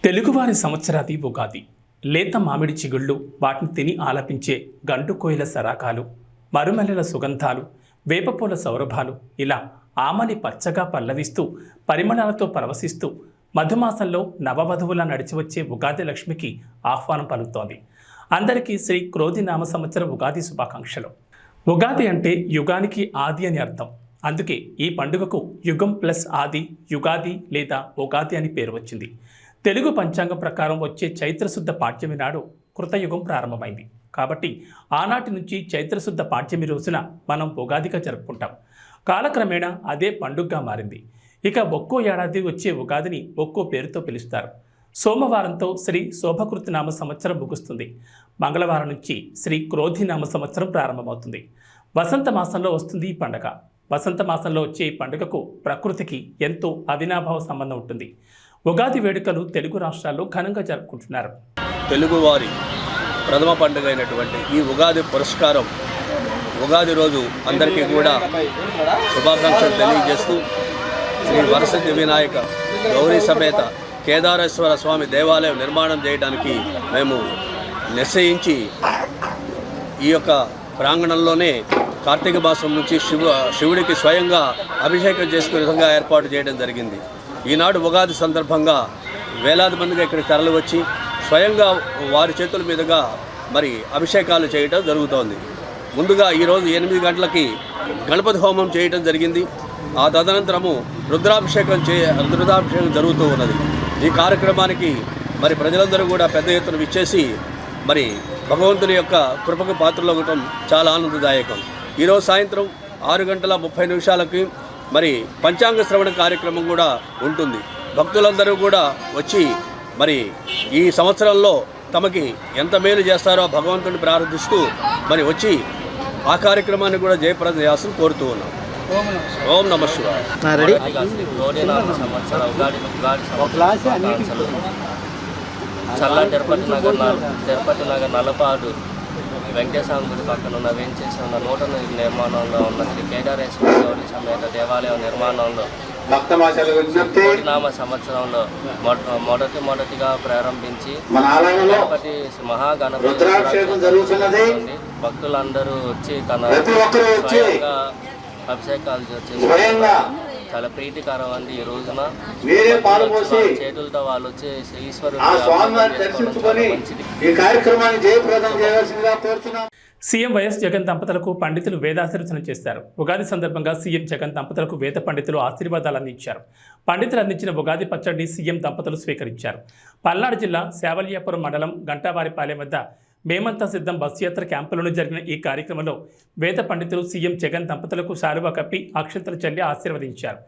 తెలుగువారి సంవత్సరాది ఉగాది. లేత మామిడి చిగుళ్ళు, వాటిని తిని ఆలపించే గంటుకోయిల సరాకాలు, మరుమల్లెల సుగంధాలు, వేపపూల సౌరభాలు, ఇలా ఆమని పచ్చగా పల్లవిస్తూ పరిమళాలతో పరవశిస్తూ మధుమాసంలో నవవధువులా నడిచివచ్చే ఉగాది లక్ష్మికి ఆహ్వానం పలుకుతోంది. అందరికీ శ్రీ క్రోధినామ సంవత్సర ఉగాది శుభాకాంక్షలు. ఉగాది అంటే యుగానికి ఆది అని అర్థం. అందుకే ఈ పండుగకు యుగం ప్లస్ ఆది, యుగాది లేదా ఉగాది అని పేరు వచ్చింది. తెలుగు పంచాంగం ప్రకారం వచ్చే చైత్రశుద్ధ పాడ్యమి నాడు కృతయుగం ప్రారంభమైంది. కాబట్టి ఆనాటి నుంచి చైత్రశుద్ధ పాడ్యమి రోజున మనం ఉగాదిగా జరుపుకుంటాం. కాలక్రమేణా అదే పండుగగా మారింది. ఇక ఒక్కో ఏడాది వచ్చే ఉగాదిని ఒక్కో పేరుతో పిలుస్తారు. సోమవారంతో శ్రీ శోభకృతనామ సంవత్సరం ముగుస్తుంది. మంగళవారం నుంచి శ్రీ క్రోధినామ సంవత్సరం ప్రారంభమవుతుంది. వసంత మాసంలో వస్తుంది ఈ పండుగ. వసంత మాసంలో వచ్చే ఈ పండుగకు ప్రకృతికి ఎంతో అవినాభావ సంబంధం ఉంటుంది. ఉగాది వేడుకలు తెలుగు రాష్ట్రాల్లో ఘనంగా జరుపుకుంటున్నారు. తెలుగువారి ప్రథమ పండుగ అయినటువంటి ఈ ఉగాది పురస్కారం ఉగాది రోజు అందరికీ కూడా శుభాకాంక్షలు తెలియజేస్తూ శ్రీ వరసిద్ధి వినాయక గౌరీ సమేత కేదారేశ్వర స్వామి దేవాలయం నిర్మాణం చేయడానికి మేము నిశ్చయించి ఈ యొక్క ప్రాంగణంలోనే కార్తీక మాసం నుంచి శివుడికి స్వయంగా అభిషేకం చేసుకునే విధంగా ఏర్పాటు చేయడం జరిగింది. ఈనాడు ఉగాది సందర్భంగా వేలాది మందిగా ఇక్కడికి తరలి వచ్చి స్వయంగా వారి చేతుల మీదుగా మరి అభిషేకాలు చేయడం జరుగుతోంది. ముందుగా ఈరోజు 8 గంటలకి గణపతి హోమం చేయడం జరిగింది. ఆ తదనంతరము రుద్రాభిషేకం జరుగుతూ ఉన్నది. ఈ కార్యక్రమానికి మరి ప్రజలందరూ కూడా పెద్ద ఎత్తున విచ్చేసి మరి భగవంతుని యొక్క కృపకు పాత్రలు అవ్వటం చాలా ఆనందదాయకం. ఈరోజు సాయంత్రం 6:30 మరి పంచాంగ శ్రవణ కార్యక్రమం కూడా ఉంటుంది. భక్తులందరూ కూడా వచ్చి మరి ఈ సంవత్సరంలో తమకి ఎంత మేలు చేస్తారో భగవంతుని ప్రార్థిస్తూ మరి వచ్చి ఆ కార్యక్రమాన్ని కూడా జయప్రదం చేయాల్సి కోరుతూ ఉన్నాం. ఓం నమః శివాయ. చల్ల తిరుపతి నగర్ నల్లపాడు వెంకటేశ్వర గుడి పక్కన ఉన్న వేంచేసి ఉన్న నూతన నిర్మాణంలో ఉన్న శ్రీ కేదారేశ్వర గౌరీ సమేత దేవాలయం నిర్మాణంలో క్రోధినామ సంవత్సరంలో మొదటిగా ప్రారంభించి గణపతి మహాగణపతి భక్తులందరూ వచ్చి తన స్వయంగా అభిషేకాలు చేసి చాలా ప్రీతికరం అండి. ఈ రోజున చేతులతో వాళ్ళు వచ్చి ఈశ్వరుడు సీఎం వైఎస్ జగన్ దంపతులకు పండితులు వేదాశీర్వచనం చేశారు. ఉగాది సందర్భంగా సీఎం జగన్ దంపతులకు వేద పండితులు ఆశీర్వాదాలు అందించారు. పండితులు అందించిన ఉగాది పచ్చడిని సీఎం దంపతులు స్వీకరించారు. పల్నాడు జిల్లా శావల్యాపురం మండలం గంటావారిపాలెం వద్ద మేమంతా సిద్ధం బస్సు యాత్ర క్యాంపులను జరిగిన ఈ కార్యక్రమంలో వేద పండితులు సీఎం జగన్ దంపతులకు శాలువా కప్పి అక్షంతలు చల్లి ఆశీర్వదించారు.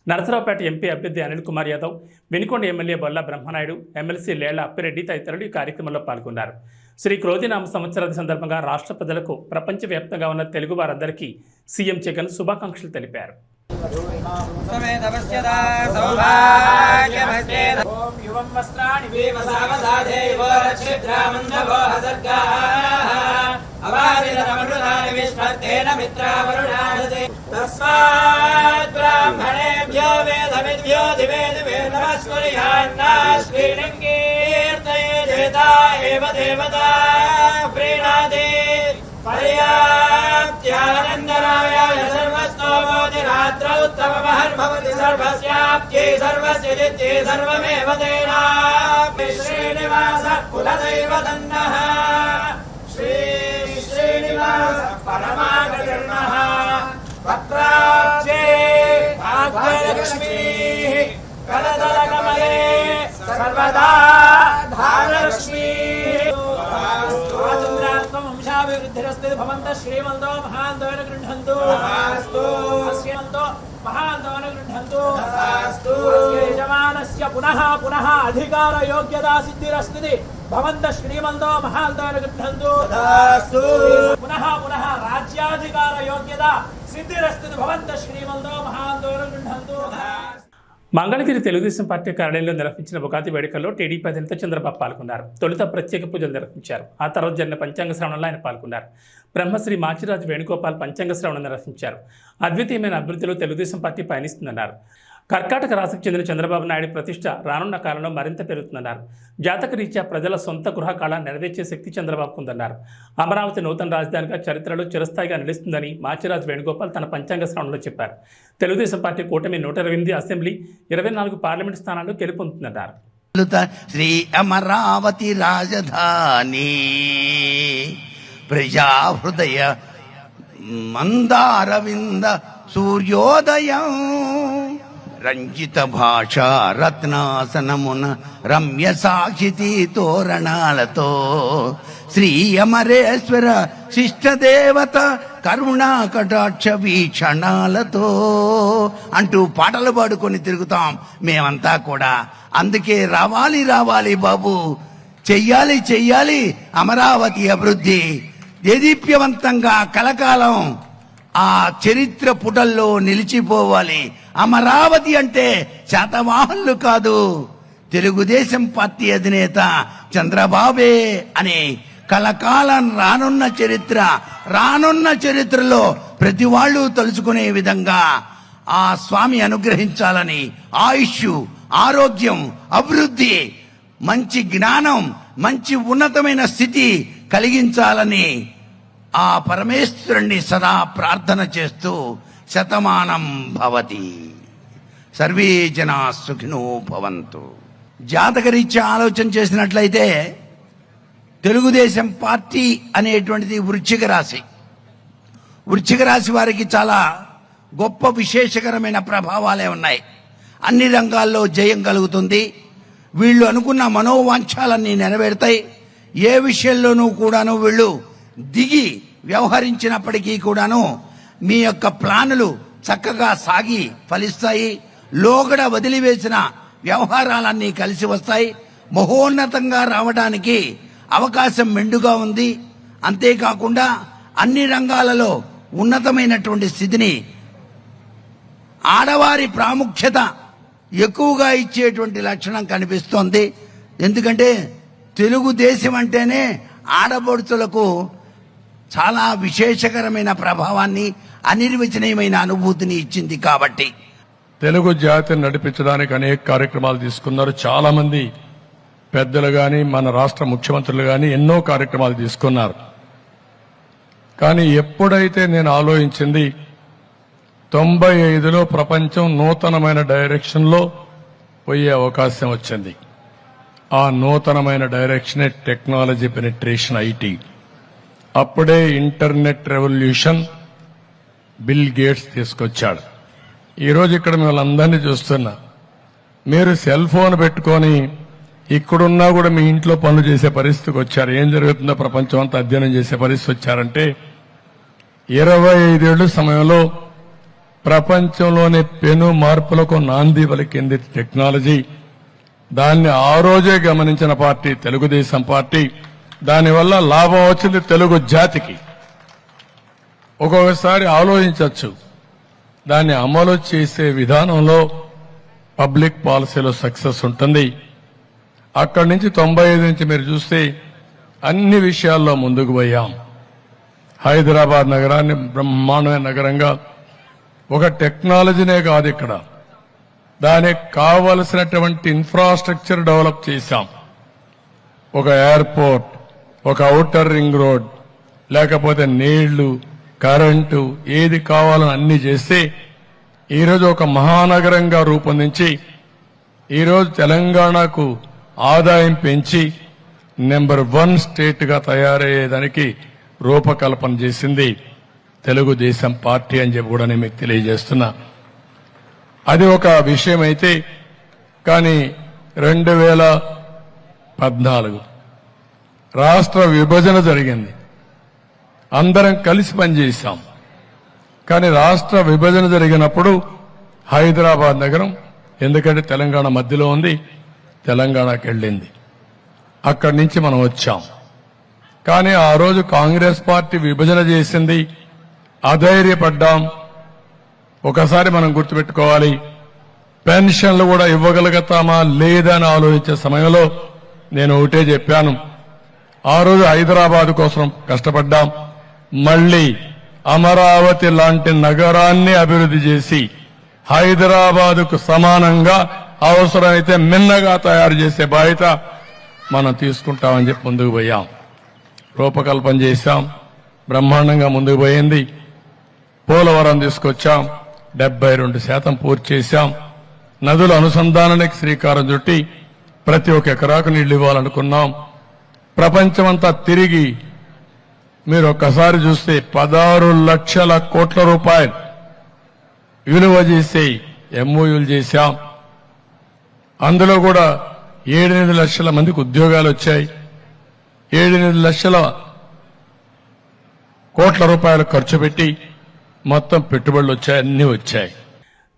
నరసరావుపేట ఎంపీ అభ్యర్థి అనిల్ కుమార్ యాదవ్, వినుకొండ ఎమ్మెల్యే బొల్ల బ్రహ్మనాయుడు, ఎమ్మెల్సీ లేళ్ల అప్పిరెడ్డి తదితరులు ఈ కార్యక్రమంలో పాల్గొన్నారు. శ్రీ క్రోధినామ సంవత్సరాది సందర్భంగా రాష్ట్ర ప్రజలకు ప్రపంచవ్యాప్తంగా ఉన్న తెలుగు వారందరికీ సీఎం జగన్ శుభాకాంక్షలు తెలిపారు. पर्याप्त्यानन्दरायाय सर्वस्तोमोतिरात्रौ उत्तममहर्भवति सर्वस्याप्त्यै सर्वस्य जित्यै सर्वमेव तेनाप्ति श्रीनिवासः कुलदैवतन्नः श्रीनिवासः परमागतिर्नः पत्राब्जे भाग्यलक्ष्मीः करतलकमले सर्वदा धारलक्ष्मीः वंशाभिवृद्धिरस्ते भवन्तः श्रीमन्तो महान्तोन गृह्णन्तु श्रीमन्तो महान्तोन गृह्णन्तु यजमानस्य पुनः अधिकारयोग्यता सिद्धिरस्ति भवन्तः श्रीमन्तो महान्तोन गृह्णन्तु पुनः राज्याधिकारयोग्यता सिद्धिरस्ति भवन्तः श्रीमन्तो महान्तोन गृह्णन्तु. మంగళగిరి తెలుగుదేశం పార్టీ కార్యాలయంలో నిర్వహించిన ఉగాది వేడుకల్లో టీడీపీ అధినేత చంద్రబాబు పాల్గొన్నారు. తొలుత ప్రత్యేక పూజలు నిర్వహించారు. ఆ తర్వాత జరిగిన పంచాంగ శ్రవణంలో ఆయన పాల్గొన్నారు. బ్రహ్మశ్రీ మాచిరాజు వేణుగోపాల్ పంచాంగ శ్రవణం నిర్వహించారు. అద్వితీయమైన అభివృద్ధిలో తెలుగుదేశం పార్టీ పయనిస్తుందన్నారు. కర్కాటక రాశికి చెందిన చంద్రబాబు నాయుడు ప్రతిష్ట రానున్న కాలంలో మరింత పెరుగుతుందన్నారు. జాతక రీత్యా ప్రజల సొంత గృహ కళ నెరవేర్చే శక్తి చంద్రబాబుకు ఉందన్నారు. అమరావతి నూతన రాజధానిగా చరిత్రలో చిరస్థాయిగా నిలుస్తుందని మాచిరాజు వేణుగోపాల్ తన పంచాంగ శ్రవణంలో చెప్పారు. తెలుగుదేశం పార్టీ కూటమి 128 అసెంబ్లీ 24 పార్లమెంట్ స్థానాల్లో గెలుపొందుతుందన్నారు. శ్రీ అమరావతి రాజధాని ప్రజా హృదయ మందారవింద సూర్యోదయం రంజిత భాష రత్నాసనమున రమ్య సాక్షితి తోరణాలతో శ్రీ అమరేశ్వర శిష్టదేవత కరుణా కటాక్ష వీక్షణాలతో అంటూ పాటలు పాడుకొని తిరుగుతాం మేమంతా కూడా. అందుకే రావాలి రావాలి బాబు, చెయ్యాలి చెయ్యాలి అమరావతి అభివృద్ధి, దేదీప్యవంతంగా కలకాలం ఆ చరిత్ర పుటల్లో నిలిచిపోవాలి. అమరావతి అంటే శాతవాహనులు కాదు, తెలుగుదేశం పార్టీ అధినేత చంద్రబాబే అనే కలకాలం రానున్న చరిత్రలో ప్రతి వాళ్ళు తలుచుకునే విధంగా ఆ స్వామి అనుగ్రహించాలని ఆయుష్, ఆరోగ్యం, అభివృద్ధి, మంచి జ్ఞానం, మంచి ఉన్నతమైన స్థితి కలిగించాలని ఆ పరమేశ్వరుణ్ణి సదా ప్రార్థన చేస్తూ శతమానం భవతి, సర్వే జనా సుఖినో భవంతు. జాతకరీత్యా ఆలోచన చేసినట్లయితే తెలుగుదేశం పార్టీ అనేటువంటిది వృశ్చిక రాశి. వృశ్చిక రాశి వారికి చాలా గొప్ప విశేషకరమైన ప్రభావాలే ఉన్నాయి. అన్ని రంగాల్లో జయం కలుగుతుంది. వీళ్ళు అనుకున్న మనోవాంఛాలన్నీ నెరవేరుతాయి. ఏ విషయంలోనూ కూడాను వీళ్ళు దిగి వ్యవహరించినప్పటికీ కూడాను మీ యొక్క ప్లానులు చక్కగా సాగి ఫలిస్తాయి. లోగడ వదిలివేసిన వ్యవహారాలన్నీ కలిసి వస్తాయి. మహోన్నతంగా రావడానికి అవకాశం మెండుగా ఉంది. అంతేకాకుండా అన్ని రంగాలలో ఉన్నతమైనటువంటి స్థితిని, ఆడవారి ప్రాముఖ్యత ఎక్కువగా ఇచ్చేటువంటి లక్షణం కనిపిస్తోంది. ఎందుకంటే తెలుగుదేశం అంటేనే ఆడపడుచులకు చాలా విశేషకరమైన ప్రభావాన్ని, అనిర్వచనీయమైన అనుభూతిని ఇచ్చింది. కాబట్టి తెలుగు జాతిని నడిపించడానికి అనేక కార్యక్రమాలు తీసుకున్నారు. చాలా మంది పెద్దలు గాని, మన రాష్ట్ర ముఖ్యమంత్రులు గాని ఎన్నో కార్యక్రమాలు తీసుకున్నారు. కానీ ఎప్పుడైతే నేను ఆలోచించింది 95లో ప్రపంచం నూతనమైన డైరెక్షన్లో పోయే అవకాశం వచ్చింది. ఆ నూతనమైన డైరెక్షనే టెక్నాలజీ పెనిట్రేషన్, ఐటీ. అప్పుడే ఇంటర్నెట్ రెవల్యూషన్ బిల్ గేట్స్ తీసుకొచ్చాడు. ఈరోజు ఇక్కడ మిమ్మల్ని అందరినీ చూస్తున్నా. మీరు సెల్ ఫోన్ పెట్టుకొని ఇక్కడున్నా కూడా మీ ఇంట్లో పనులు చేసే పరిస్థితికి వచ్చారు. ఏం జరుగుతుందో ప్రపంచం అంతా అధ్యయనం చేసే పరిస్థితి వచ్చారంటే 25 ఏళ్ల సమయంలో ప్రపంచంలోని పెను మార్పులకు నాంది పలికింది టెక్నాలజీ. దాన్ని ఆ రోజే గమనించిన పార్టీ తెలుగుదేశం పార్టీ. దానివల్ల లాభం వచ్చింది తెలుగు జాతికి. ఒక్కొక్కసారి ఆలోచించవచ్చు, దాన్ని అమలు చేసే విధానంలో పబ్లిక్ పాలసీలో సక్సెస్ ఉంటుంది. అక్కడి నుంచి 95 నుంచి మీరు చూస్తే అన్ని విషయాల్లో ముందుకు పోయాం. హైదరాబాద్ నగరాన్ని బ్రహ్మాండమైన నగరంగా, ఒక టెక్నాలజీనే కాదు, ఇక్కడ దానికి కావలసినటువంటి ఇన్ఫ్రాస్ట్రక్చర్ డెవలప్ చేశాం. ఒక ఎయిర్పోర్ట్, ఒక ఔటర్ రింగ్ రోడ్, లేకపోతే నీళ్లు, కరెంటు, ఏది కావాలని అన్ని చేస్తే ఈరోజు ఒక మహానగరంగా రూపొందించి ఈరోజు తెలంగాణకు ఆదాయం పెంచి నెంబర్ 1 స్టేట్ గా తయారయ్యేదానికి రూపకల్పన చేసింది తెలుగుదేశం పార్టీ అని చెప్పి కూడా నేను మీకు తెలియజేస్తున్నా. అది ఒక విషయం అయితే, కానీ 2014 రాష్ట్ర విభజన జరిగింది. అందరం కలిసి పనిచేశాం. కానీ రాష్ట్ర విభజన జరిగినప్పుడు హైదరాబాద్ నగరం, ఎందుకంటే తెలంగాణ మధ్యలో ఉంది, తెలంగాణకి వెళ్ళింది. అక్కడి నుంచి మనం వచ్చాం. కానీ ఆ రోజు కాంగ్రెస్ పార్టీ విభజన చేసింది, అధైర్యపడ్డాం. ఒకసారి మనం గుర్తుపెట్టుకోవాలి, పెన్షన్లు కూడా ఇవ్వగలుగుతామా లేదా అని ఆలోచించే సమయంలో నేను ఒకటే చెప్పాను. ఆ రోజు హైదరాబాద్ కోసం కష్టపడ్డాం. మళ్లీ అమరావతి లాంటి నగరాన్ని అభివృద్ధి చేసి హైదరాబాదుకు సమానంగా అవసరమైతే మిన్నగా తయారు చేసే బాధ్యత మనం తీసుకుంటామని చెప్పి ముందుకు పోయాం. రూపకల్పన చేశాం, బ్రహ్మాండంగా ముందుకు పోయింది. పోలవరం తీసుకొచ్చాం, 72% పూర్తి చేశాం. నదుల అనుసంధానానికి శ్రీకారం చుట్టి ప్రతి ఒక్క ఎకరాకు నీళ్లు ఇవ్వాలనుకున్నాం. ప్రపంచమంతా తిరిగి మీరు ఒక్కసారి చూస్తే 16 లక్షల కోట్ల రూపాయలు విలువ చేసే ఎంఓయూలు చేశాం. అందులో కూడా 7-8 లక్షల మందికి ఉద్యోగాలు వచ్చాయి. 7-8 లక్షల కోట్ల రూపాయలు ఖర్చు పెట్టి మొత్తం పెట్టుబడులు వచ్చాయి, అన్ని వచ్చాయి.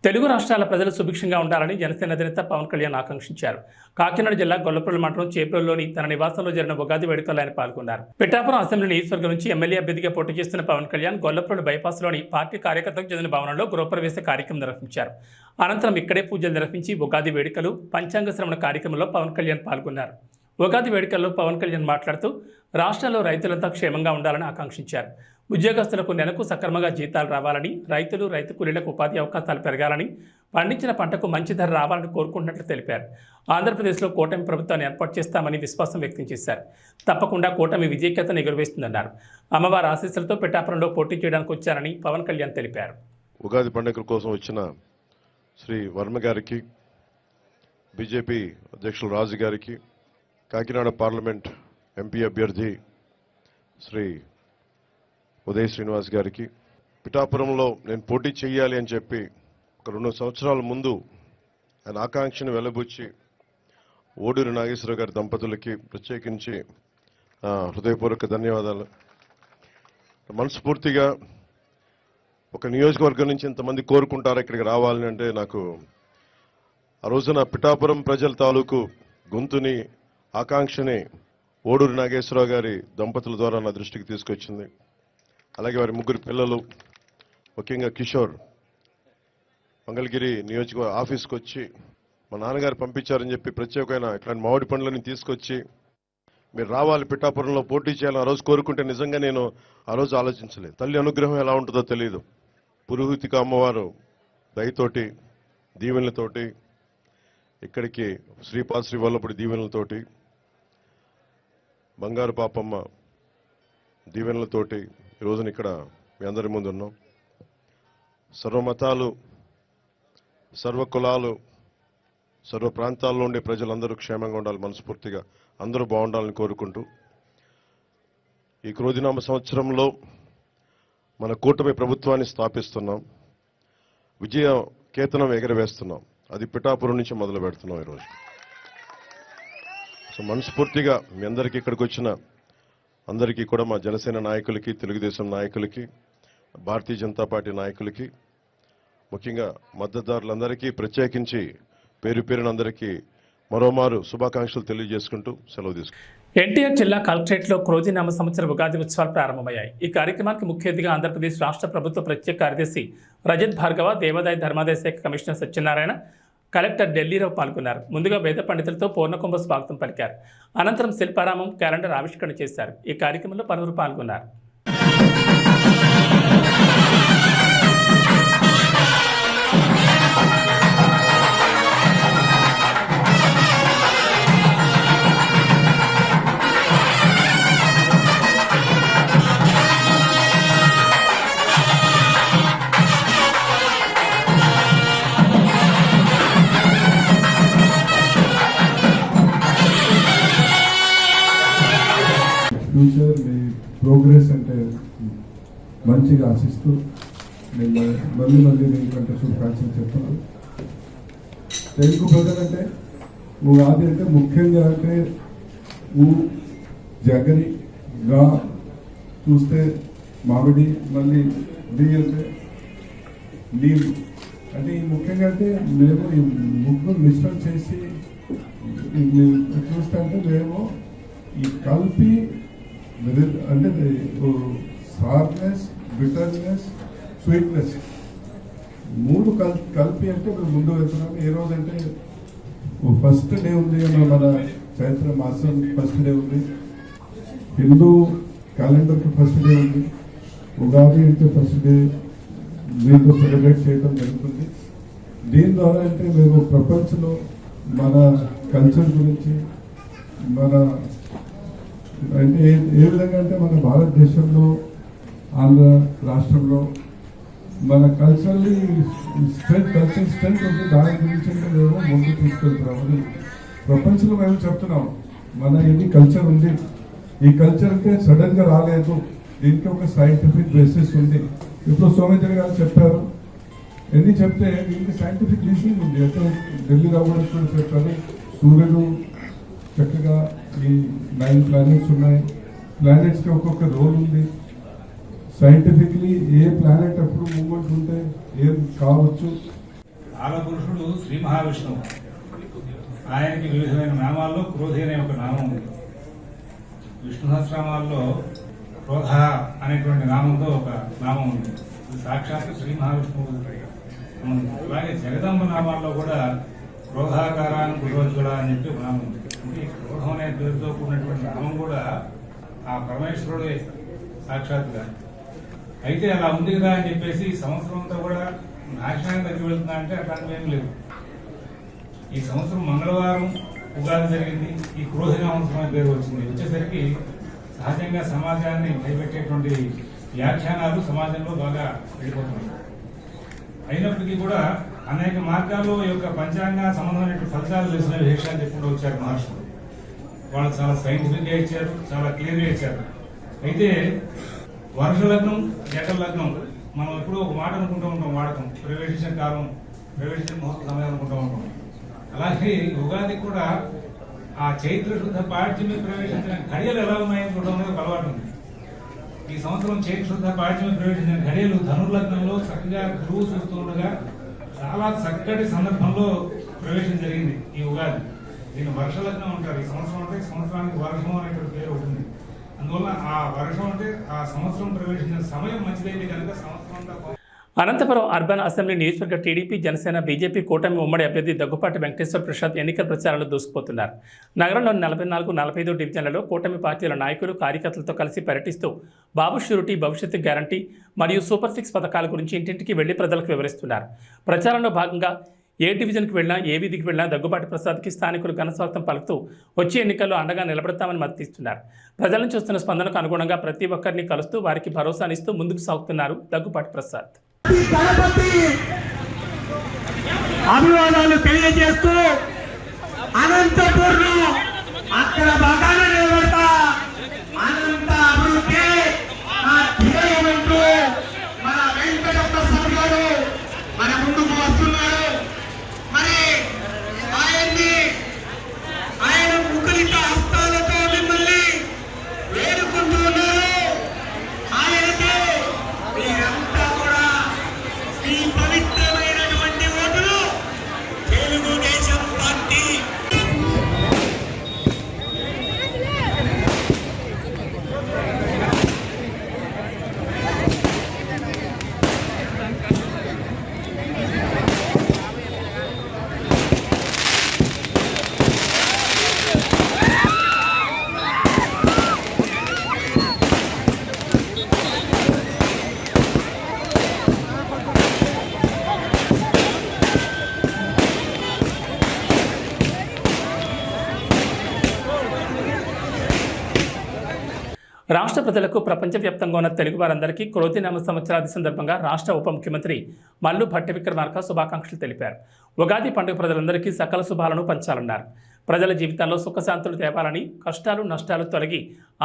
తెలుగు రాష్ట్రాల ప్రజలు సుభిక్షంగా ఉండాలని జనసేన అధినేత పవన్ కళ్యాణ్ ఆకాంక్షించారు. కాకినాడ జిల్లా గొల్లపల్లి మండలం చేప్రోలులోని తన నివాసంలో జరిగిన ఉగాది వేడుకల్లో ఆయన పాల్గొన్నారు. పిఠాపురం అసెంబ్లీ నియోజకవర్గం నుంచి ఎమ్మెల్యే అభ్యర్థిగా పోటీ చేస్తున్న పవన్ కళ్యాణ్ గొల్లపల్లి బైపాస్లోని పార్టీ కార్యకర్తలకు చెందిన భవనంలో గృహప్రవేశ కార్యక్రమం నిర్వహించారు. అనంతరం ఇక్కడే పూజలు నిర్వహించి ఉగాది వేడుకలు, పంచాంగ శ్రవణ కార్యక్రమంలో పవన్ కళ్యాణ్ పాల్గొన్నారు. ఉగాది వేడుకల్లో పవన్ కళ్యాణ్ మాట్లాడుతూ రాష్ట్రంలో రైతులంతా క్షేమంగా ఉండాలని ఆకాంక్షించారు. ఉద్యోగస్తులకు నెలకు సక్రమంగా జీతాలు రావాలని, రైతులు, రైతు కూలీలకు ఉపాధి అవకాశాలు పెరగాలని, పండించిన పంటకు మంచి ధర రావాలని కోరుకుంటున్నట్లు తెలిపారు. ఆంధ్రప్రదేశ్లో కూటమి ప్రభుత్వాన్ని ఏర్పాటు చేస్తామని విశ్వాసం వ్యక్తం చేశారు. తప్పకుండా కూటమి విజయకేతను ఎగురవేస్తుందన్నారు. అమ్మవారి ఆశీస్సులతో పిఠాపురంలో పోటీ చేయడానికి వచ్చారని పవన్ కళ్యాణ్ తెలిపారు. ఉగాది పండుగ కోసం వచ్చిన శ్రీ వర్మ గారికి, బీజేపీ అధ్యక్షులు రాజు గారికి, కాకినాడ పార్లమెంట్ ఎంపీ అభ్యర్థి శ్రీ ఉదయ్ శ్రీనివాస్ గారికి, పిఠాపురంలో నేను పోటీ చేయాలి అని చెప్పి ఒక 2 సంవత్సరాల ముందు ఆయన ఆకాంక్షను వెలబుచ్చి ఓడూరి నాగేశ్వరరావు గారి దంపతులకి ప్రత్యేకించి హృదయపూర్వక ధన్యవాదాలు. మనస్ఫూర్తిగా ఒక నియోజకవర్గం నుంచి ఇంతమంది కోరుకుంటారు ఇక్కడికి రావాలని అంటే నాకు ఆ రోజున పిఠాపురం ప్రజల తాలూకు గొంతుని, ఆకాంక్షని ఓడూరి నాగేశ్వరరావు గారి దంపతుల ద్వారా నా దృష్టికి తీసుకొచ్చింది. అలాగే వారి 3 పిల్లలు, ముఖ్యంగా కిషోర్ మంగళగిరి నియోజకవర్గ ఆఫీస్కి వచ్చి మా నాన్నగారు పంపించారని చెప్పి ప్రత్యేకమైన ఇట్లాంటి మామిడి పండ్లని తీసుకొచ్చి మీరు రావాలి, పిఠాపురంలో పోటీ చేయాలని ఆ రోజు కోరుకుంటే నిజంగా నేను ఆ రోజు ఆలోచించలేదు. తల్లి అనుగ్రహం ఎలా ఉంటుందో తెలియదు. పురోహితిక అమ్మవారు దయతోటి, దీవెనలతోటి, ఇక్కడికి శ్రీపాద శ్రీ వల్లపుడి దీవెనలతోటి, బంగారు పాపమ్మ దీవెనలతోటి ఈ రోజున ఇక్కడ మీ అందరి ముందు ఉన్నాం. సర్వమతాలు, సర్వ కులాలు, సర్వ ప్రాంతాల్లో ఉండే ప్రజలందరూ క్షేమంగా ఉండాలి, మనస్ఫూర్తిగా అందరూ బాగుండాలని కోరుకుంటూ ఈ క్రోధినామ సంవత్సరంలో మన కూటమి ప్రభుత్వాన్ని స్థాపిస్తున్నాం. విజయ కేతనం ఎగరవేస్తున్నాం. అది పిఠాపురం నుంచి మొదలు పెడుతున్నాం ఈరోజు. సో మనస్ఫూర్తిగా మీ అందరికీ ఇక్కడికి వచ్చిన అందరికీ కూడా, మా జనసేన నాయకులకి, తెలుగుదేశం నాయకులకి, భారతీయ జనతా పార్టీ నాయకులకి, ముఖ్యంగా మద్దతుదారులందరికీ ప్రత్యేకించి పేరు పేరున అందరికీ మరోమారు శుభాకాంక్షలు తెలియజేసుకుంటూ సెలవు తీసుకుంటాం. ఎన్టీఆర్ జిల్లా కలెక్టరేట్లో క్రోధినామ సంవత్సర ఉగాది ఉత్సవాలు ప్రారంభమయ్యాయి. ఈ కార్యక్రమానికి ముఖ్య అతిథిగా ఆంధ్రప్రదేశ్ రాష్ట్ర ప్రభుత్వ ప్రత్యేక కార్యదర్శి రజత్ భార్గవ, దేవాదాయ ధర్మాదాయ శాఖ కమిషనర్ సత్యనారాయణ, కలెక్టర్ ఢిల్లీరావు పాల్గొన్నారు. ముందుగా వేద పండితులతో పూర్ణకుంభ స్వాగతం పలికారు. అనంతరం శిల్పారామం, క్యాలెండర్ ఆవిష్కరణ చేశారు. ఈ కార్యక్రమంలో పలువురు పాల్గొన్నారు. ఫ్యూచర్ మీ ప్రోగ్రెస్ అంటే మంచిగా ఆశిస్తూ నేను మళ్ళీ దీనికంటే శుభాకాంక్షలు చెప్తున్నాను. తెలుగు ప్రజలంటే ఉగాది అంటే ముఖ్యంగా అంటే జగని గా చూస్తే మామిడి, మళ్ళీ డి అంటే నీళ్ళు అంటే ఈ ముఖ్యంగా అంటే మేము ఈ ముగ్గురు మిశ్రమం చేసి చూస్తే అంటే మేము ఈ కలిపి అంటే సార్నెస్, బిటర్నెస్, స్వీట్నెస్ 3 కలిపి అంటే మేము ముందు వెళ్తున్నాం. ఏ రోజు అంటే ఫస్ట్ డే ఉంది, మన చైత్ర మాసం ఫస్ట్ డే ఉంది, హిందూ క్యాలెండర్కి ఫస్ట్ డే ఉంది, ఉగాది అంటే ఫస్ట్ డే దీంతో సెలబ్రేట్ చేయడం జరుగుతుంది. దీని ద్వారా అంటే మేము ప్రపంచంలో మన కల్చర్ గురించి మన అంటే ఏ విధంగా అంటే మన భారతదేశంలో ఆంధ్ర రాష్ట్రంలో మన కల్చర్ స్ట్రెంత్ ఉంది, దాని గురించి అంటే మేము ముందు తీసుకెళ్తున్నాం. అది ప్రపంచంలో మేము చెప్తున్నాం మన ఇది కల్చర్ ఉంది. ఈ కల్చర్ అంటే సడన్ గా రాలేదు, దీనికి ఒక సైంటిఫిక్ బేసిస్ ఉంది. ఇప్పుడు సోమేంద్ర గారు చెప్పారు, ఎన్ని చెప్తే దీనికి సైంటిఫిక్ రీజన్ ఉంది. అంటే ఢిల్లీ రావడం కూడా చెప్పారు, సూర్యుడు చక్కగా ఈ 9 ప్లానెట్స్ ఉన్నాయి, ప్లానెట్స్కి ఒక్కొక్క రోల్ ఉంది. సైంటిఫిక్లీ ఏ ప్లానెట్ అప్పుడు మూవ్మెంట్ ఉంటే ఏం కావచ్చు. కాలపురుషుడు శ్రీ మహావిష్ణువు, ఆయనకి వివిధమైన నామాల్లో క్రోధి అనే ఒక నామం ఉంది. విష్ణు సహస్రనామాల్లో క్రోధ అనేటువంటి నామంతో ఒక నామం ఉంది. ఇది సాక్షాత్ శ్రీ మహావిష్ణువు. అలాగే జగదంబ నామాల్లో కూడా క్రోధాకారాన్ని గురోజుడ అని చెప్పి ఒక నామం ఉంది. అంటే క్రోధం అనే పేరుతో కూడినటువంటి నామం కూడా ఆ పరమేశ్వరుడే సాక్షాత్గా. అయితే అలా ఉంది కదా అని చెప్పేసి సంవత్సరం అంతా కూడా నాశనానికి దగ్గర వెళ్తున్నా అంటే అట్లాంటివి ఏం లేవు. ఈ సంవత్సరం మంగళవారం ఉగాది జరిగింది, ఈ క్రోధినామంత్రం అనే పేరు వచ్చింది. వచ్చేసరికి సహజంగా సమాజాన్ని భయపెట్టేటువంటి వ్యాఖ్యానాలు సమాజంలో బాగా వెళ్ళిపోతున్నాయి. అయినప్పటికీ కూడా అనేక మార్గాల్లో ఈ యొక్క పంచాంగ సంబంధమైన ఫలితాలు తెలిసిన విశేషాలు చెప్పుకుంటూ వచ్చారు మహర్షులు. వాళ్ళు చాలా సైంటిఫిక్గా ఇచ్చారు, చాలా క్లియర్గా ఇచ్చారు. అయితే వర్ష లగ్నం, జట లగ్నం మనం ఎప్పుడూ ఒక మాట అనుకుంటూ ఉంటాం, వాడకం ప్రవేశించిన కాలం, ప్రవేశించిన ముహూర్త సమయం అనుకుంటూ ఉంటాం. అలాగే ఉగాది కూడా ఆ చైత్ర శుద్ధ పాడ్యమి ప్రవేశించిన ఘడియలు ఎలా ఉన్నాయని చూడడం అనేది ఒక అలవాటు ఉంది. ఈ సంవత్సరం చైత్ర శుద్ధ పాడ్యమి ప్రవేశించిన ఘడియలు ధనుర్లగ్నంలో చక్కగా గురువు చూస్తూ ఉండగా చాలా చక్కటి సందర్భంలో ప్రవేశం జరిగింది ఈ ఉగాది. దీన్ని వర్ష లగ్నం అంటారు. ఈ సంవత్సరం అంటే సంవత్సరానికి వర్షం అనేటువంటి పేరు ఉంటుంది. అందువల్ల ఆ వర్షం అంటే ఆ సంవత్సరం ప్రవేశించిన సమయం మంచిదైతే కనుక సంవత్సరం అంతా. అనంతపురం అర్బన్ అసెంబ్లీ నియోజకవర్గ టీడీపీ, జనసేన, బీజేపీ కూటమి ఉమ్మడి అభ్యర్థి దగ్గుపాటి వెంకటేశ్వర ప్రసాద్ ఎన్నికల ప్రచారంలో దూసుకుపోతున్నారు. నగరంలోని 44, 45 డివిజన్లలో కూటమి పార్టీల నాయకులు, కార్యకర్తలతో కలిసి పర్యటిస్తూ బాబు షూరిటీ, భవిష్యత్తు గ్యారంటీ మరియు సూపర్ 6 పథకాల గురించి ఇంటింటికి వెళ్లి ప్రజలకు వివరిస్తున్నారు. ప్రచారంలో భాగంగా ఏ డివిజన్కి వెళ్ళినా, ఏ వీధికి వెళ్ళినా దగ్గుబాటి ప్రసాద్కి స్థానికులు ఘనస్వాగతం పలుకుతూ వచ్చే ఎన్నికల్లో అండగా నిలబడతామని మద్దతిస్తున్నారు. ప్రజలను చూస్తున్న స్పందనకు అనుగుణంగా ప్రతి ఒక్కరిని కలుస్తూ వారికి భరోసానిస్తూ ముందుకు సాగుతున్నారు దగ్గుబాటి ప్రసాద్. అభివాదాలు తెలియజేస్తూ అనంతపూర్లో అక్కడ బాగానే నిలబడతా, అనంత అభివృద్ధి మన వెంకట ప్రసాద్ గారు మన ముందుకు వస్తున్నారు. మరి ఆయన ముఖలిత హస్తాలతో మిమ్మల్ని వేడుకుంటూ ఉన్నారు. ఆయనకి మీరంతా కూడా ఈ పవిత్రమైనటువంటి ఓటును తెలుగుదేశం పార్టీ రాష్ట్ర ప్రజలకు ప్రపంచవ్యాప్తంగా ఉన్న తెలుగు వారందరికీ క్రోధినామ సంవత్సరాది సందర్భంగా రాష్ట్ర ఉప ముఖ్యమంత్రి మల్లు భట్టి విక్రమార్క శుభాకాంక్షలు తెలిపారు. ఉగాది పండుగ ప్రజలందరికీ సకల శుభాలను పంచాలన్నారు. ప్రజల జీవితాల్లో సుఖశాంతులు తేవాలని, కష్టాలు నష్టాలు తొలగి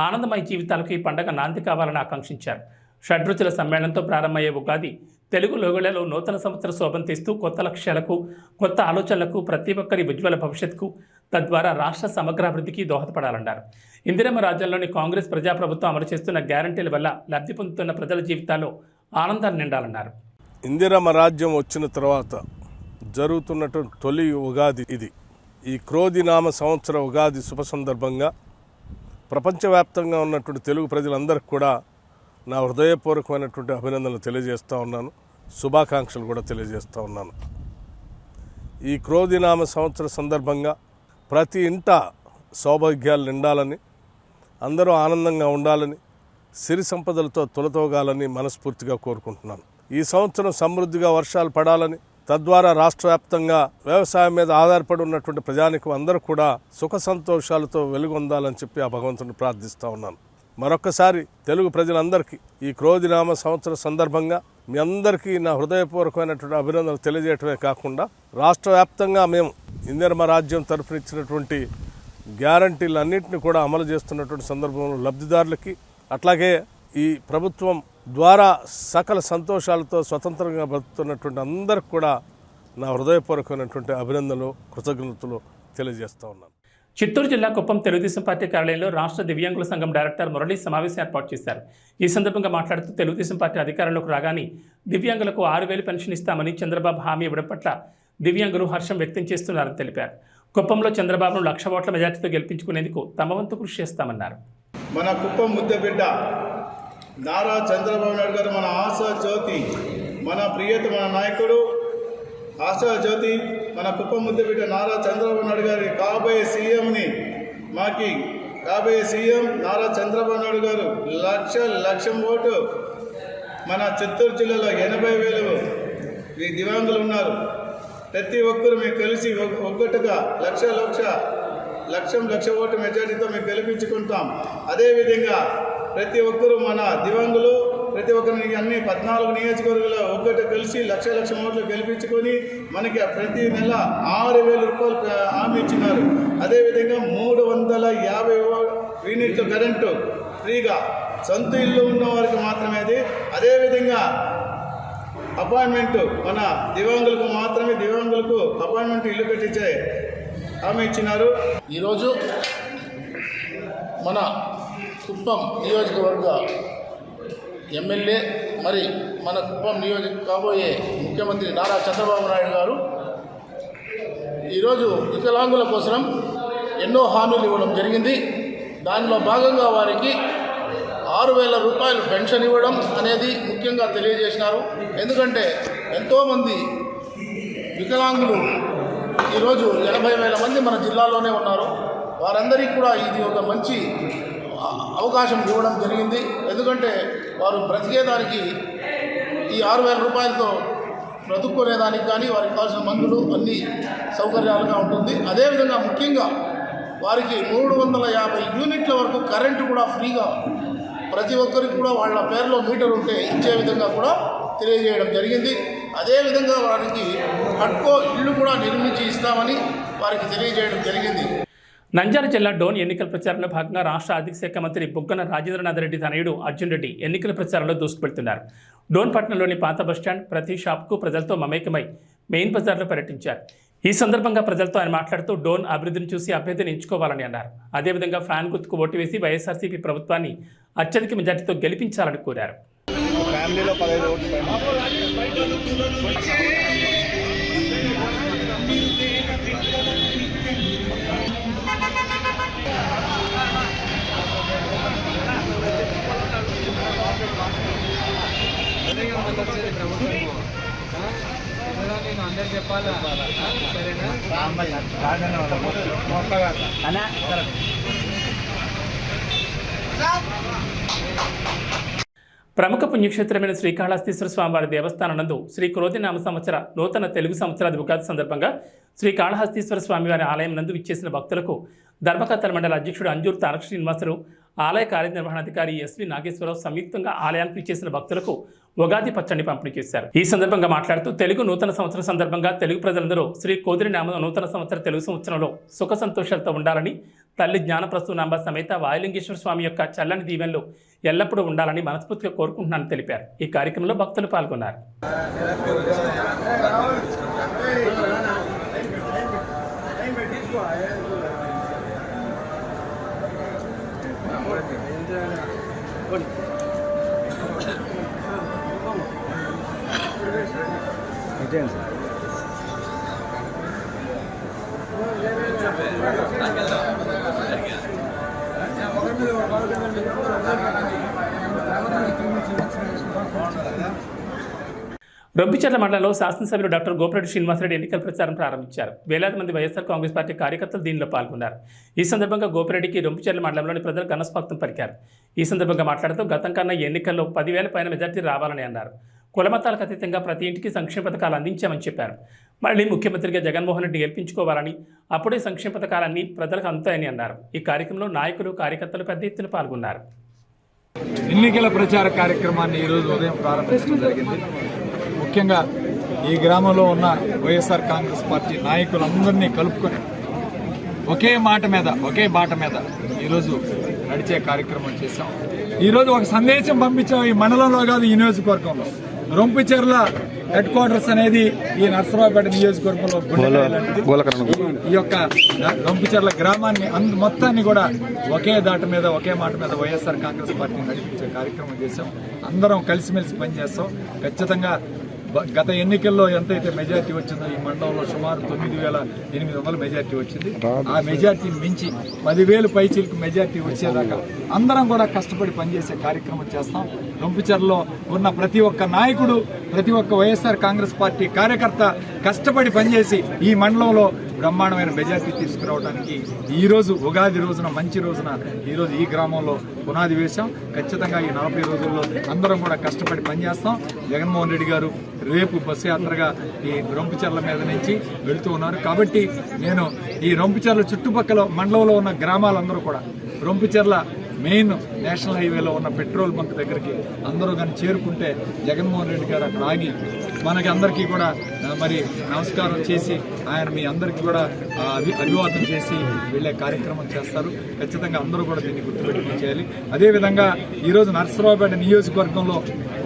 ఆనందమయ జీవితాలకు ఈ పండుగ నాంది కావాలని ఆకాంక్షించారు. షడ్రుచుల సమ్మేళనంతో ప్రారంభమయ్యే ఉగాది తెలుగు లోగళ్లలో నూతన సంవత్సర శోభం తీస్తూ కొత్త లక్ష్యాలకు, కొత్త ఆలోచనలకు, ప్రతి ఒక్కరి ఉజ్వల భవిష్యత్తుకు, తద్వారా రాష్ట్ర సమగ్రాభివృద్ధికి దోహదపడాలన్నారు. ఇందిరమ్మ రాజ్యంలోని కాంగ్రెస్ ప్రజాప్రభుత్వం అమలు చేస్తున్న గ్యారంటీల వల్ల లబ్ధి పొందుతున్న ప్రజల జీవితాల్లో ఆనందాన్ని నిండాలన్నారు. ఇందిరమ్మ రాజ్యం వచ్చిన తర్వాత జరుగుతున్నటువంటి తొలి ఉగాది ఇది. ఈ క్రోధినామ సంవత్సర ఉగాది శుభ సందర్భంగా ప్రపంచవ్యాప్తంగా ఉన్నటువంటి తెలుగు ప్రజలందరికీ కూడా నా హృదయపూర్వకమైనటువంటి అభినందనలు తెలియజేస్తూ ఉన్నాను. శుభాకాంక్షలు కూడా తెలియజేస్తూ ఉన్నాను. ఈ క్రోధినామ సంవత్సర సందర్భంగా ప్రతి ఇంట సౌభాగ్యాలు నిండాలని, అందరూ ఆనందంగా ఉండాలని, సిరి సంపదలతో తులతోగాలని మనస్ఫూర్తిగా కోరుకుంటున్నాను. ఈ సంవత్సరం సమృద్ధిగా వర్షాలు పడాలని, తద్వారా రాష్ట్ర వ్యాప్తంగా వ్యవసాయం మీద ఆధారపడి ఉన్నటువంటి ప్రజానికం అందరూ కూడా సుఖ సంతోషాలతో వెలుగొందాలని చెప్పి ఆ భగవంతుని ప్రార్థిస్తూ ఉన్నాను. మరొక్కసారి తెలుగు ప్రజలందరికీ ఈ క్రోధినామ సంవత్సర సందర్భంగా మీ అందరికీ నా హృదయపూర్వకమైనటువంటి అభినందనలు తెలియజేయటమే కాకుండా రాష్ట్ర వ్యాప్తంగా మేము ఇందిరమ్మ రాజ్యం తరఫున ఇచ్చినటువంటి గ్యారంటీలన్నింటినీ కూడా అమలు చేస్తున్నటువంటి సందర్భంలో లబ్ధిదారులకి, అట్లాగే ఈ ప్రభుత్వం ద్వారా సకల సంతోషాలతో స్వతంత్రంగా బతుకుతున్నటువంటి అందరికి కూడా నా హృదయపూర్వకమైనటువంటి అభినందనలు, కృతజ్ఞతలు తెలియజేస్తూ ఉన్నాను. చిత్తూరు జిల్లా కుప్పం తెలుగుదేశం పార్టీ కార్యాలయంలో రాష్ట్ర దివ్యాంగుల సంఘం డైరెక్టర్ మురళి సమావేశం ఏర్పాటు చేశారు. ఈ సందర్భంగా మాట్లాడుతూ తెలుగుదేశం పార్టీ అధికారంలోకి రాగానే దివ్యాంగులకు 6,000 పెన్షన్ ఇస్తామని చంద్రబాబు హామీ ఇవ్వడం పట్ల దివ్యాంగులు హర్షం వ్యక్తం చేస్తున్నారని తెలిపారు. కుప్పంలో చంద్రబాబును 1,00,000 ఓట్ల మెజార్టీతో గెలిపించుకునేందుకు తమ వంతు కృషి చేస్తామన్నారు. మన కుప్పం ముద్దబిడ్డ నారా చంద్రబాబు నాయుడు గారు మన ఆశా జ్యోతి, మన ప్రియతమ నాయకుడు ఆశా జ్యోతి, మన కుప్పం ముద్దబిడ్డ నారా చంద్రబాబు నాయుడు గారి కాబోయే సీఎంని కాబోయే సీఎం నారా చంద్రబాబు నాయుడు గారు లక్షం ఓటు. మన చిత్తూరు జిల్లాలో 80,000 దివ్యాంగులు ఉన్నారు. ప్రతి ఒక్కరు మేము కలిసి ఒక్కటిగా లక్ష ఓటు మెజార్టీతో మేము గెలిపించుకుంటాం. అదేవిధంగా ప్రతి ఒక్కరూ మన దివ్యాంగులు ప్రతి ఒక్కరిని అన్ని 14 నియోజకవర్గాల్లో ఒక్కటి కలిసి లక్ష ఓట్లు గెలిపించుకొని మనకి ప్రతి నెల 6,000 రూపాయలు హామీ ఇచ్చినారు. అదేవిధంగా 350 యూనిట్ల కరెంటు ఫ్రీగా సొంత ఇల్లు ఉన్న వారికి మాత్రమే అది. అదేవిధంగా అపాయింట్మెంట్ మన దివ్యాంగులకు మాత్రమే అపాయింట్మెంట్ ఇల్లు కట్టించే హామీ ఇచ్చినారు. ఈరోజు మన కుప్పం నియోజకవర్గ ఎమ్మెల్యే మరి మన కుప్పం కాబోయే ముఖ్యమంత్రి నారా చంద్రబాబు నాయుడు గారు ఈరోజు వికలాంగుల కోసం ఎన్నో హామీలు ఇవ్వడం జరిగింది. దానిలో భాగంగా వారికి 6,000 రూపాయలు పెన్షన్ ఇవ్వడం అనేది ముఖ్యంగా తెలియజేసినారు. ఎందుకంటే ఎంతోమంది వికలాంగులు ఈరోజు 80,000 మంది మన జిల్లాలోనే ఉన్నారు. వారందరికీ కూడా ఇది ఒక మంచి అవకాశం ఇవ్వడం జరిగింది. ఎందుకంటే వారు బ్రతికేదానికి ఈ 6,000 రూపాయలతో బ్రతుక్కునేదానికి కానీ వారికి కావాల్సిన మందులు అన్ని సౌకర్యాలుగా ఉంటుంది. అదేవిధంగా ముఖ్యంగా వారికి 350 యూనిట్ల వరకు కరెంటు కూడా ఫ్రీగా ప్రతి ఒక్కరికి కూడా వాళ్ళ పేరులో మీటర్ ఉంటే ఇచ్చే విధంగా కూడా తెలియజేయడం జరిగింది. అదేవిధంగా వారికి హట్కో ఇల్లు కూడా నిర్మించి ఇస్తామని వారికి తెలియజేయడం జరిగింది. నంద్యాల జిల్లా డోన్ ఎన్నికల ప్రచారంలో భాగంగా రాష్ట్ర ఆర్థిక శాఖ మంత్రి బుగ్గన రాజేంద్రనాథ్ రెడ్డి తనయుడు అర్జున్ రెడ్డి ఎన్నికల ప్రచారంలో దూసుకువెళ్తున్నారు. డోన్ పట్టణంలోని పాత బస్టాండ్ ప్రతి షాప్కు ప్రజలతో మమేకమై మెయిన్ బజార్లో పర్యటించారు. ఈ సందర్భంగా ప్రజలతో ఆయన మాట్లాడుతూ డోన్ అభివృద్ధిని చూసి అభ్యర్థిని ఎంచుకోవాలని అన్నారు. అదేవిధంగా ఫ్యాన్ గుర్తుకు ఓటు వేసి వైఎస్ఆర్సీపీ ప్రభుత్వాన్ని అత్యధిక మెజార్టీతో గెలిపించాలని కోరారు. ప్రముఖ పుణ్యక్షేత్రమైన శ్రీకాళహస్తీశ్వర స్వామివారి దేవస్థానం నందు శ్రీ క్రోధినామ సంవత్సర నూతన తెలుగు సంవత్సరాది ఉగాది సందర్భంగా శ్రీకాళహస్తీశ్వర స్వామివారి ఆలయం నందు విచ్చేసిన భక్తులకు ధర్మకర్తల మండలి అధ్యక్షుడు అంజూరు తారక శ్రీనివాసరావు, ఆలయ కార్యనిర్వహణాధికారి ఎస్వి నాగేశ్వరరావు సంయుక్తంగా ఆలయానికి విచ్చేసిన భక్తులకు ఉగాది పచ్చడిని పంపిణీ చేశారు. ఈ సందర్భంగా మాట్లాడుతూ తెలుగు నూతన సంవత్సరం సందర్భంగా తెలుగు ప్రజలందరూ శ్రీ కోదిరినామ నూతన సంవత్సర తెలుగు సంవత్సరంలో సుఖ సంతోషాలతో ఉండాలని, తల్లి జ్ఞానప్రసూనాంబ సమేత వాయులింగేశ్వర స్వామి యొక్క చల్లని దీవెనలు ఎల్లప్పుడూ ఉండాలని మనస్ఫూర్తిగా కోరుకుంటున్నానని తెలిపారు. ఈ కార్యక్రమంలో భక్తులు పాల్గొన్నారు. రొంపిచెర్ల మండలంలో శాసనసభ్యులు డాక్టర్ గోపిరెడ్డి శ్రీనివాసరెడ్డి ఎన్నికల ప్రచారం ప్రారంభించారు. వేలాది మంది వైఎస్ఆర్ కాంగ్రెస్ పార్టీ కార్యకర్తలు దీనిలో పాల్గొన్నారు. ఈ సందర్భంగా గోపిరెడ్డికి రొంపిచెర్ల మండలంలోని ప్రజలు ఘనస్వాగతం పలికారు. ఈ సందర్భంగా మాట్లాడుతూ గతం కన్నా ఎన్నికల్లో 10,000 పైన మెజార్టీ రావాలని అన్నారు. కులమతాలకు అతీతంగా ప్రతి ఇంటికి సంక్షేమ పథకాలు అందించామని చెప్పారు. మళ్ళీ ముఖ్యమంత్రిగా జగన్మోహన్ రెడ్డి గెలిపించుకోవాలని, అప్పుడే సంక్షేమ పథకాలన్నీ ప్రజలకు అందుతాయని అన్నారు. ఈ కార్యక్రమంలో నాయకులు, కార్యకర్తలు పెద్ద ఎత్తున పాల్గొన్నారు. ఎన్నికల ప్రచార కార్యక్రమాన్ని ఈరోజు ఉదయం ప్రారంభించడం జరిగింది. ముఖ్యంగా ఈ గ్రామంలో ఉన్న వైఎస్ఆర్ కాంగ్రెస్ పార్టీ నాయకులందరినీ కలుపుకొని ఒకే మాట మీద, ఒకే బాట మీద ఈరోజు నడిచే కార్యక్రమం చేశాం. ఈరోజు ఒక సందేశం పంపించాం. ఈ మండలంలో కాదు, ఈ నియోజకవర్గంలో రొంపిచెర్ల హెడ్ క్వార్టర్స్ అనేది ఈ నర్సరావుపేట నియోజకవర్గంలో ఈ యొక్క రొంపిచెర్ల గ్రామాన్ని మొత్తాన్ని కూడా ఒకే దాట మీద, ఒకే మాట మీద వైఎస్ఆర్ కాంగ్రెస్ పార్టీ నడిపించే కార్యక్రమం చేశాం. అందరం కలిసిమెలిసి పనిచేస్తాం. ఖచ్చితంగా గత ఎన్నికల్లో ఎంతైతే మెజార్టీ వచ్చిందో ఈ మండలంలో సుమారు 9,800 మెజార్టీ వచ్చింది. ఆ మెజార్టీని మించి 10,000 పైచీలకు మెజార్టీ వచ్చేదాకా అందరం కూడా కష్టపడి పనిచేసే కార్యక్రమం చేస్తాం. రొంపిచెర్లలో ఉన్న ప్రతి ఒక్క నాయకుడు, ప్రతి ఒక్క వైఎస్ఆర్ కాంగ్రెస్ పార్టీ కార్యకర్త కష్టపడి పనిచేసి ఈ మండలంలో బ్రహ్మాండమైన మెజార్టీ తీసుకురావడానికి ఈరోజు ఉగాది రోజున, మంచి రోజున ఈరోజు ఈ గ్రామంలో పునాది వేశాం. ఖచ్చితంగా ఈ 40 రోజుల్లో అందరం కూడా కష్టపడి పనిచేస్తాం. జగన్మోహన్ రెడ్డి గారు రేపు బస్సు యాత్రగా ఈ రొంపిచెర్ల మీద నుంచి వెళుతూ ఉన్నారు. కాబట్టి నేను ఈ రొంపిచెర్ల చుట్టుపక్కల మండలంలో ఉన్న గ్రామాలందరూ కూడా రొంపిచెర్ల మెయిన్ నేషనల్ హైవేలో ఉన్న పెట్రోల్ బంక్ దగ్గరికి అందరూ కానీ చేరుకుంటే జగన్మోహన్ రెడ్డి గారు అక్కడ ఆగి మనకి అందరికీ కూడా మరి నమస్కారం చేసి ఆయన మీ అందరికీ కూడా అభివాదం చేసి వెళ్ళే కార్యక్రమం చేస్తారు. ఖచ్చితంగా అందరూ కూడా దీన్ని గుర్తుపెట్టుకుని చేయాలి. అదేవిధంగా ఈరోజు నర్సరావుపేట నియోజకవర్గంలో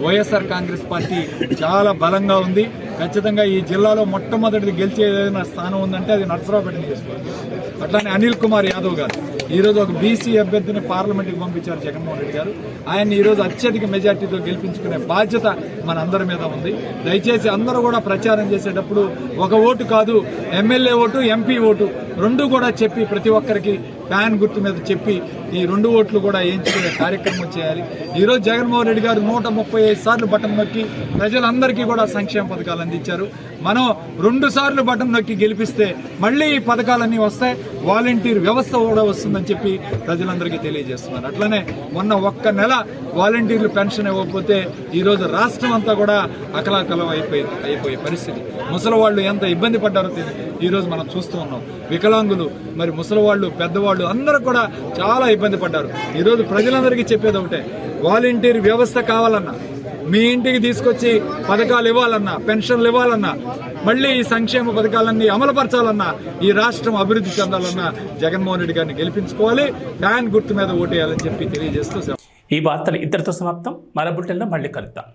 వైఎస్ఆర్ కాంగ్రెస్ పార్టీ చాలా బలంగా ఉంది. ఖచ్చితంగా ఈ జిల్లాలో మొట్టమొదటిది గెలిచే ఏదైనా స్థానం ఉందంటే అది నర్సరావుపేట నియోజకవర్గం. అట్లానే అనిల్ కుమార్ యాదవ్ గారు ఈరోజు ఒక బీసీ అభ్యర్థిని పార్లమెంట్కి పంపించారు జగన్మోహన్ రెడ్డి గారు. ఆయన్ని ఈరోజు అత్యధిక మెజార్టీతో గెలిపించుకునే బాధ్యత మన అందరి మీద ఉంది. దయచేసి అందరూ కూడా ప్రచారం చేసేటప్పుడు ఒక ఓటు కాదు, ఎమ్మెల్యే ఓటు, ఎంపీ ఓటు రెండు కూడా చెప్పి ప్రతి ఒక్కరికి ఫ్యాన్ గుర్తు మీద చెప్పి ఈ 2 ఓట్లు కూడా వేయించుకునే కార్యక్రమం చేయాలి. ఈరోజు జగన్మోహన్ రెడ్డి గారు 135 సార్లు బటన్ నొక్కి ప్రజలందరికీ కూడా సంక్షేమ పథకాలు అందించారు. మనం 2 సార్లు బటన్ నొక్కి గెలిపిస్తే మళ్ళీ ఈ పథకాలన్నీ వస్తాయి. వాలంటీర్ వ్యవస్థ కూడా వస్తుందని చెప్పి ప్రజలందరికీ తెలియజేస్తున్నారు. అట్లనే మొన్న 1 నెల వాలంటీర్లు పెన్షన్ ఇవ్వకపోతే ఈరోజు రాష్ట్రం అంతా కూడా అకలాకలం అయిపోయే పరిస్థితి. ముసలి వాళ్ళు ఎంత ఇబ్బంది పడ్డారో ఈరోజు మనం చూస్తూ ఉన్నాం. వికలాంగులు, మరి ముసలి వాళ్ళు, పెద్దవాళ్ళు అందరూ కూడా చాలా ఇబ్బంది పడ్డారు. ఈరోజు ప్రజలందరికీ చెప్పేది ఒకటే, వాలంటీర్ వ్యవస్థ కావాలన్నా, మీ ఇంటికి తీసుకొచ్చి పథకాలు ఇవ్వాలన్నా, పెన్షన్లు ఇవ్వాలన్నా, మళ్ళీ ఈ సంక్షేమ పథకాలన్నీ అమలుపరచాలన్నా, ఈ రాష్ట్రం అభివృద్ధి చెందాలన్నా జగన్మోహన్ రెడ్డి గారిని గెలిపించుకోవాలి. ఫ్యాన్ గుర్తు మీద ఓటేయాలని చెప్పి తెలియజేస్తూ ఈ వార్తలు ఇద్దరితో సమాప్తం. మరో బులెటిన్లో మళ్ళీ కలుద్దాం.